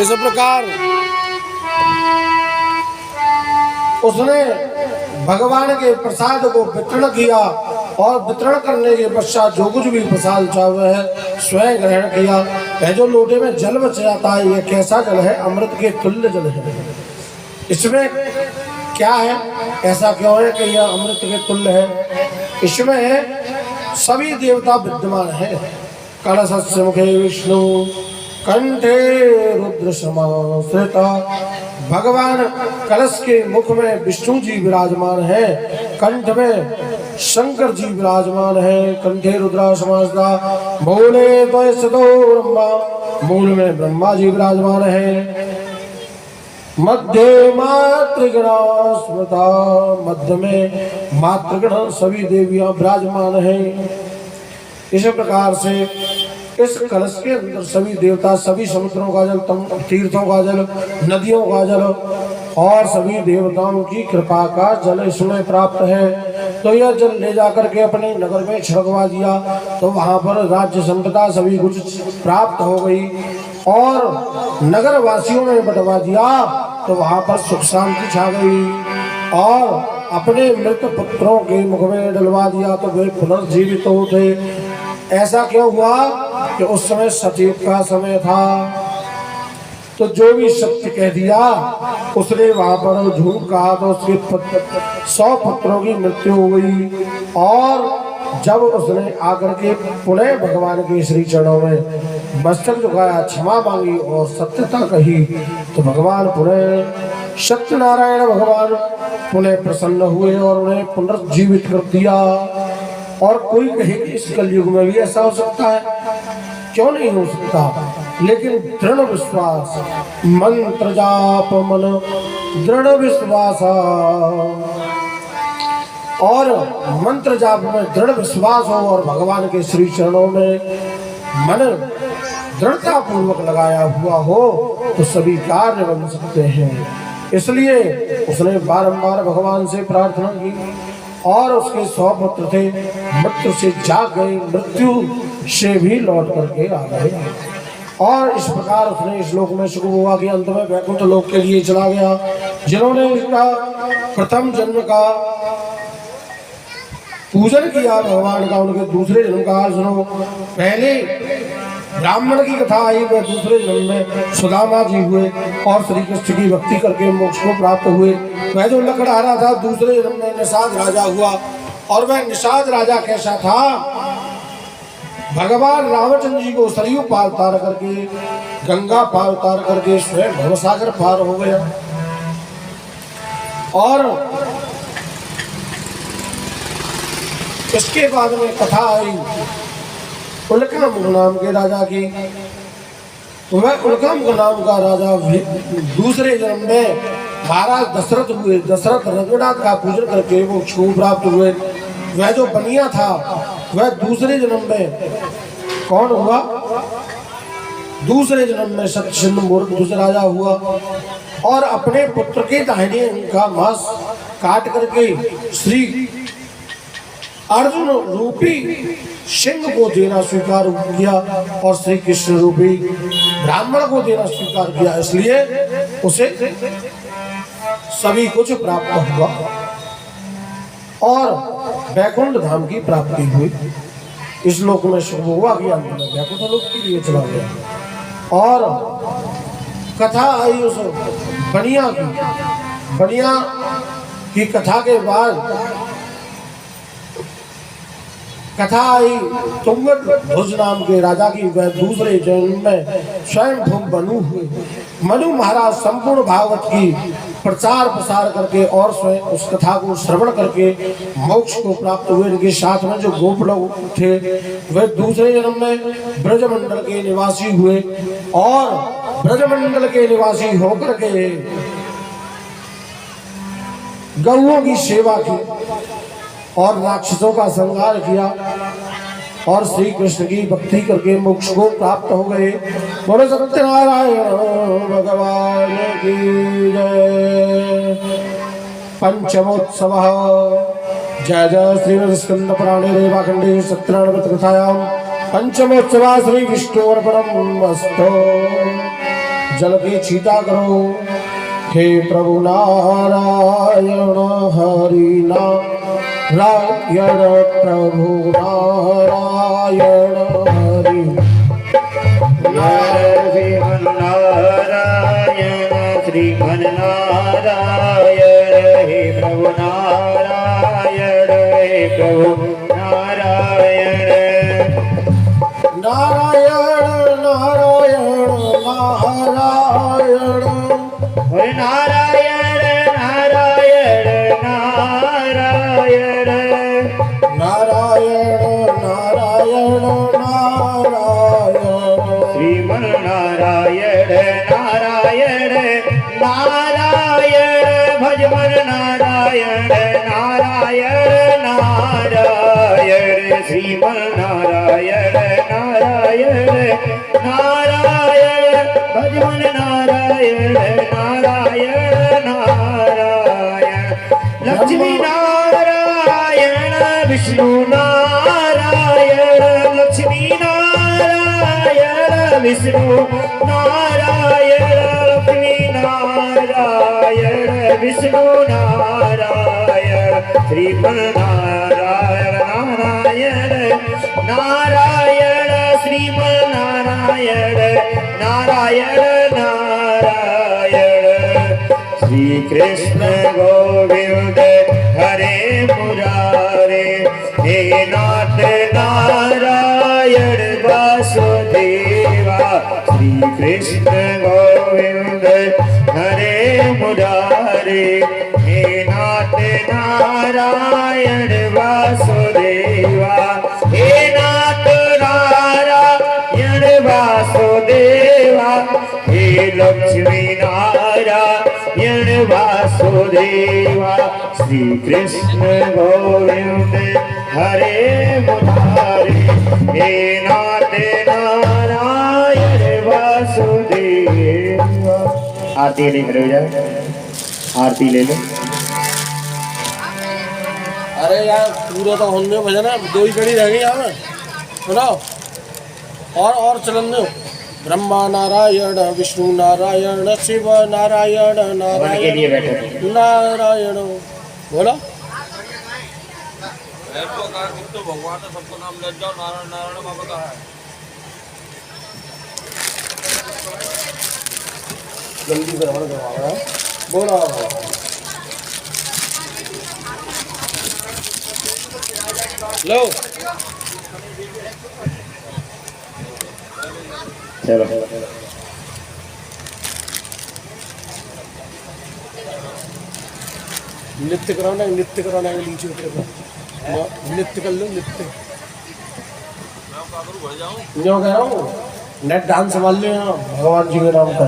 इस प्रकार उसने भगवान के प्रसाद को वितरण किया और वितरण करने के पश्चात जो कुछ भी प्रसाद चाहे है स्वयं ग्रहण किया। यह जो लोटे में जल बच जाता है यह कैसा जल है? अमृत के तुल्य जल है। इसमें क्या है? ऐसा क्यों है कि यह अमृत के तुल्य है? इसमें सभी देवता विद्यमान है। कलशस्य मुखे विष्णु कंठे रुद्र समाश्रिता। भगवान कलश के मुख में विष्णु जी विराजमान है, कंठ में शंकर जी विराजमान है, कंठे रुद्र समाश्रिता। मूले द्वयसतो ब्रह्मा, मूल में ब्रह्मा जी विराजमान है। मध्य मातृगणा स्मृता, मध्य में मातृगण सभी देवियां विराजमान हैं। इस प्रकार से इस कलश के अंदर सभी देवता, सभी समुद्रों का जल, तीर्थों का जल, नदियों का जल और सभी देवताओं की कृपा का जल इसमें प्राप्त है। तो यह जल ले जाकर के अपने नगर में छिड़कवा दिया तो वहां पर राज्य संपदा सभी कुछ प्राप्त हो गई और नगर वासियों में बंटवा दिया तो वहां पर सुख शांति छा गई। और अपने मृत पुत्रों के मुख में डलवा दिया तो वे पुनर्जीवित होते। ऐसा क्यों हुआ कि उस समय सतयुग का समय था, तो जो भी सत्य कह दिया उसने वहां पर झूठ कहा तो उसके 100 पुत्रों की मृत्यु हो गई। और जब उसने आकर के पुनः भगवान के श्री चरणों में मस्तक झुकाया, क्षमा मांगी और सत्यता कही तो भगवान पुनः सत्यनारायण भगवान पुनः प्रसन्न हुए और उन्हें पुनर्जीवित कर दिया। और कोई कहे कि इस कलयुग में भी ऐसा हो सकता है, क्यों नहीं हो सकता? लेकिन दृढ़ विश्वास, मंत्र जाप मन दृढ़ विश्वास, और मंत्र जाप में दृढ़ विश्वास हो और भगवान के श्री चरणों में मन दृढ़ता पूर्वक लगाया हुआ हो तो सभी कार्य बन सकते हैं। इसलिए उसने बारंबार भगवान से प्रार्थना की और उसके 100 पुत्र थे, मृत्यु से जाग गए, मृत्यु से भी लौट करके आ गए। और इस प्रकार उसने इस लोक में सुख हुआ कि अंत में वैकुंठ लोक के लिए चला गया। जिन्होंने इसका प्रथम जन्म का पूजन किया भगवान का, उनके दूसरे जन्म का सुनो। पहले ब्राह्मण की कथा आई, वह दूसरे जन्म में सुदामा जी हुए और श्री कृष्ण की भक्ति करके मोक्ष को प्राप्त हुए। वह जो लकड़हारा था दूसरे जन्म में निषाद राजा हुआ। और वह निषाद राजा कैसा था? भगवान रामचंद्र जी को सरयू पार उतार करके, गंगा पार उतार करके स्वयं भवसागर पार हो गया। और इसके बाद में कथा आई उल्कामुख नाम के राजा की। वह उल्कामुख नाम का राजा दूसरे जन्म में महाराज दशरथ हुए। दशरथ रघुनाथ का पूजन करके वो मोक्ष प्राप्त हुए। वह जो बनिया था वह दूसरे जन्म में कौन हुआ? दूसरे जन्म में सत्यसिंह मूर्ख दूसरा राजा हुआ और अपने पुत्र के दाहिने अंग का मांस काट करके श्री अर्जुन रूपी सिंह को देना स्वीकार किया और श्री कृष्ण रूपी ब्राह्मण को देना स्वीकार किया। इसलिए उसे सभी कुछ प्राप्त हुआ और वैकुंठ धाम की प्राप्ति हुई। इस लोक में शुभ हुआ कि अंत में वैकुंठ लोक के लिए चला गया। और कथा आई उस बनिया की। बनिया की कथा के बाद कथा आई तुंगध्वज नाम के राजा की। वह दूसरे जन्म में स्वयं मनु हुए। मनु महाराज संपूर्ण भागवत की प्रचार प्रसार करके और स्वयं उस कथा को श्रवण करके मोक्ष को प्राप्त हुए। इनके साथ में जो गोप लोग थे वह दूसरे जन्म में ब्रजमंडल के निवासी हुए और ब्रजमंडल के निवासी होकर के गौओं की सेवा की और राक्षसों का संहार किया और श्री कृष्ण की भक्ति करके मोक्ष को प्राप्त हो गए। बोलो सत्यनारायण भगवान की जय। पंचमोत्सव जय जय श्री स्कंद पुराणे रेवाखंडे सत्यनारायण कथायां पंचमोत्सव श्री विष्णु अर्पणमस्तु। जल की छीटा करो। हे प्रभु नारायण हरि नारायण प्रभु नारायण हरि नारायण श्रीमन नारायण हे प्रभु नारायण हे प्रभु नारायण नारायण नारायण नारायण हरे नारायण नारायण नारायण नारायण नारायण नारायण श्रीमन नारायण नारायण नारायण भजमन नारायण नारायण नारायण श्रीमन नारायण नारायण नारायण भजमन नारायण नारायण नारायण लक्ष्मी नारायण विष्णु नारायण लक्ष्मी नारायण विष्णु नारायण लक्ष्मी नारायण विष्णु नारायण श्रीमन नारायण नारायण नारायण श्रीमन नारायण नारायण नारायण श्री कृष्ण गोविंद हरे मुरारे हे नाथ नारायण वासुदेवा श्री कृष्ण गोविंद हरे मुरारे हे नाथ नारायण वासुदेवा हे नाथ नारायण वासुदेवा हे लक्ष्मी नारायण वासुदेवा श्री कृष्ण गोविंद हरे मुरारे हे नाथ नारायण वासुदेवा। आरती ले लो यार, आरती ले लो। अरे यार पूरा तो होने भजन है, 2 ही कड़ी रह गई यहाँ में, सुनाओ और चलन दो। ब्रह्मा नारायण विष्णु नारायण शिव नारायण नारायण नारायण बोलो। भगवान ने सबको नाम ले जाओ, नारायण नारायण बाबा का है। जल्दी से हमारा करवाना है, बोलो। लो चलो नृत्य कराना है, नीचे उतर कर नृत्य कर लो। नृत्य जो कह रहा हूँ नेट डांस संभाल लो भगवान जी के नाम का।